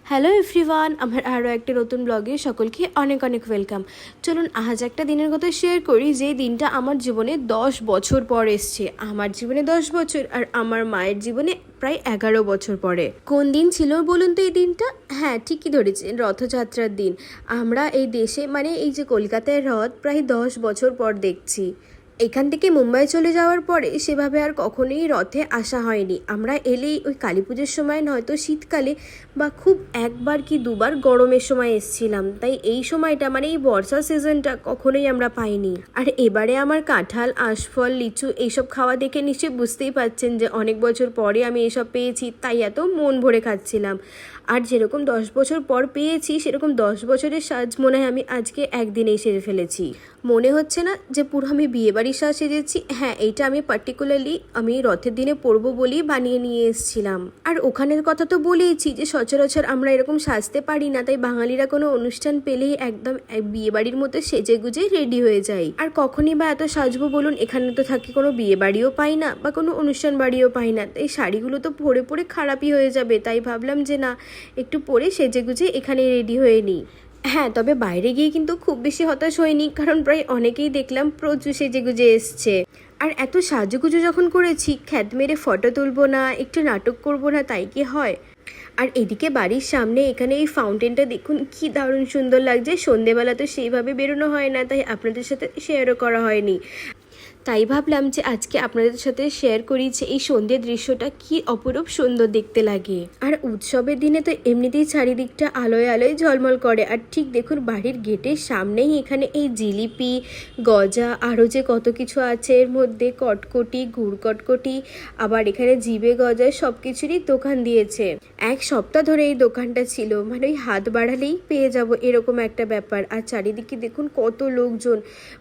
Hello everyone, আমার আরও একটা নতুন ব্লগে সকলকে অনেক অনেক ওয়েলকাম। চলুন আজ একটা দিনের কথা শেয়ার করি, যে দিনটা আমার জীবনে 10 বছর পর এসছে। আমার জীবনে 10 বছর আর আমার মায়ের জীবনে প্রায় 11 বছর পরে। কোন দিন ছিল বলুন তো এই দিনটা? হ্যাঁ, ঠিকই ধরেছেন, রথযাত্রার দিন। আমরা এই দেশে মানে এই যে কলকাতায় রথ প্রায় 10 বছর পর দেখছি। এখান থেকে মুম্বাই চলে যাওয়ার পরে সেভাবে আর কখনোই রথে আসা হয়নি। আমরা এলেই ওই কালী পুজোর সময়, নয়তো শীতকালে, বা খুব একবার কি দুবার গরমের সময় এসছিলাম। তাই এই সময়টা মানে এই বর্ষা সিজনটা কখনোই আমরা পাইনি। আর এবারে আমার কাঁঠাল, আঁশফল, লিচু এইসব খাওয়া দেখে নিশ্চয়ই বুঝতেই পারছেন যে অনেক বছর পরে আমি এসব পেয়েছি, তাই এত মন ভরে খাচ্ছিলাম। আর যেরকম 10 বছর পর পেয়েছি, সেরকম 10 বছরের সাজ মনে হয় আমি আজকে একদিনেই সেরে ফেলেছি। মনে হচ্ছে না যে পুরো আমি বিয়েবাড়ির সাজ সেজেছি? হ্যাঁ, এইটা আমি পার্টিকুলারলি আমি রথের দিনে পরবো বলেই বানিয়ে নিয়ে এসেছিলাম। আর ওখানের কথা তো বলেইছি যে সচরাচর আমরা এরকম সাজতে পারি না, তাই বাঙালিরা কোনো অনুষ্ঠান পেলেই একদম বিয়েবাড়ির মতো সেজে গুজে রেডি হয়ে যায়। আর কখনই বা এত সাজবো বলুন? এখানে তো থাকি কোনো বিয়ে বাড়িও পাই না বা কোনো অনুষ্ঠান বাড়িও পাই না, তাই শাড়িগুলো তো পরে পরে খারাপই হয়ে যাবে। তাই ভাবলাম যে না, একটু পরে সেজে গুজে এখানে রেডি হয়ে নিই। হ্যাঁ, তবে বাইরে গিয়ে কিন্তু খুব বেশি হতাশ হয়নি, কারণ প্রায় অনেকেই দেখলাম প্রচুর সেজেগুজে এসছে। আর এত সাজুগুজু যখন করেছি, খ্যাত মেরে ফটো তুলবো না, একটু নাটক করবো না, তাই কি হয়? আর এদিকে বাড়ির সামনে এখানে এই ফাউন্টেনটা দেখুন, কি দারুণ সুন্দর লাগছে। সন্ধেবেলা তো সেইভাবে বেরোনো হয় না, তাই আপনাদের সাথে শেয়ারও করা হয়নি। তাই ভাবলাম যে আজকে আপনাদের সাথে শেয়ার করি যে এই সন্ধ্যের দৃশ্যটা কি অপরূপ সুন্দর দেখতে লাগে। আর উৎসবের দিনে তো এমনিতেই চারিদিকটা আলোয় আলোয় ঝলমল করে। আর ঠিক দেখুন, বাড়ির গেটের সামনেই এখানে এই জিলিপি, গজা, আরও যে কত কিছু আছে এর মধ্যে, কটকটি, গুড় কটকটি, আবার এখানে জিবে গজা, সব কিছুরই দোকান দিয়েছে। এক সপ্তাহ ধরে এই দোকানটা ছিল, মানে ওই হাত বাড়ালেই পেয়ে যাব এরকম একটা ব্যাপার। আর চারিদিকে দেখুন কত লোকজন।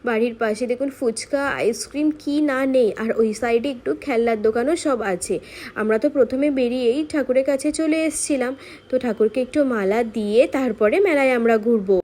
বাড়ির পাশে দেখুন ফুচকা, আইসক্রিম, কি না নেই। আর ওই সাইডে একটু খেলনার দোকানও সব আছে। আমরা তো প্রথমে বেরিয়েই ঠাকুরের কাছে চলে এসেছিলাম, তো ঠাকুরকে একটু মালা দিয়ে তারপরে মেলায় আমরা ঘুরবো।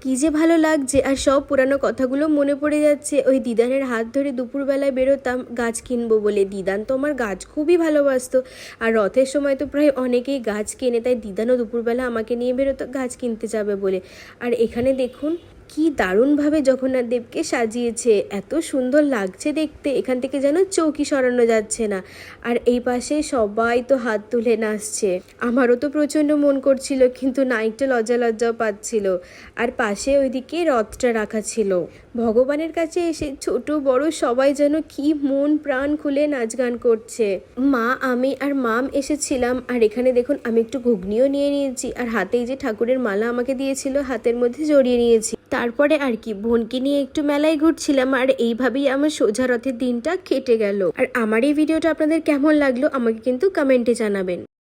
কি যে ভালো লাগছে, আর সব পুরানো কথাগুলো মনে পড়ে যাচ্ছে। ওই দিদানের হাত ধরে দুপুরবেলায় বেরোতাম গাছ কিনবো বলে। দিদান তো আমার গাছ খুবই ভালোবাসতো, আর রথের সময় তো প্রায় অনেকেই গাছ কেনে, তাই দিদানও দুপুরবেলা আমাকে নিয়ে বেরোতো গাছ কিনতে যাবে বলে। আর এখানে দেখুন কি দারুণভাবে জগন্নাথ দেবকে সাজিয়েছে, এত সুন্দর লাগছে দেখতে। এখান থেকে যেন চৌকি সরানো যাচ্ছে না। আর এই পাশে সবাই তো হাত তুলে নাচছে। আমারও তো প্রচণ্ড মন করছিল, কিন্তু না, একটু লজ্জাও পাচ্ছিল। আর পাশে ওইদিকে রথটা রাখা ছিল। ভগবানের কাছে এসে ছোট বড় সবাই যেন কি মন প্রাণ খুলে নাচ গান করছে। মা, আমি আর মাম এসেছিলাম। আর এখানে দেখুন আমি একটু ঘুগনিও নিয়ে নিয়েছি, আর হাতেই যে ঠাকুরের মালা আমাকে দিয়েছিল হাতের মধ্যে জড়িয়ে নিয়েছি। তারপরে আর কি, বোনকে নিয়ে একটু মেলায় ঘুরছিলাম। আর এইভাবেই আমার সোজা রথের দিনটা কেটে গেল। আর আমার এই ভিডিওটা আপনাদের কেমন লাগলো আমাকে কিন্তু কমেন্টে জানাবেন।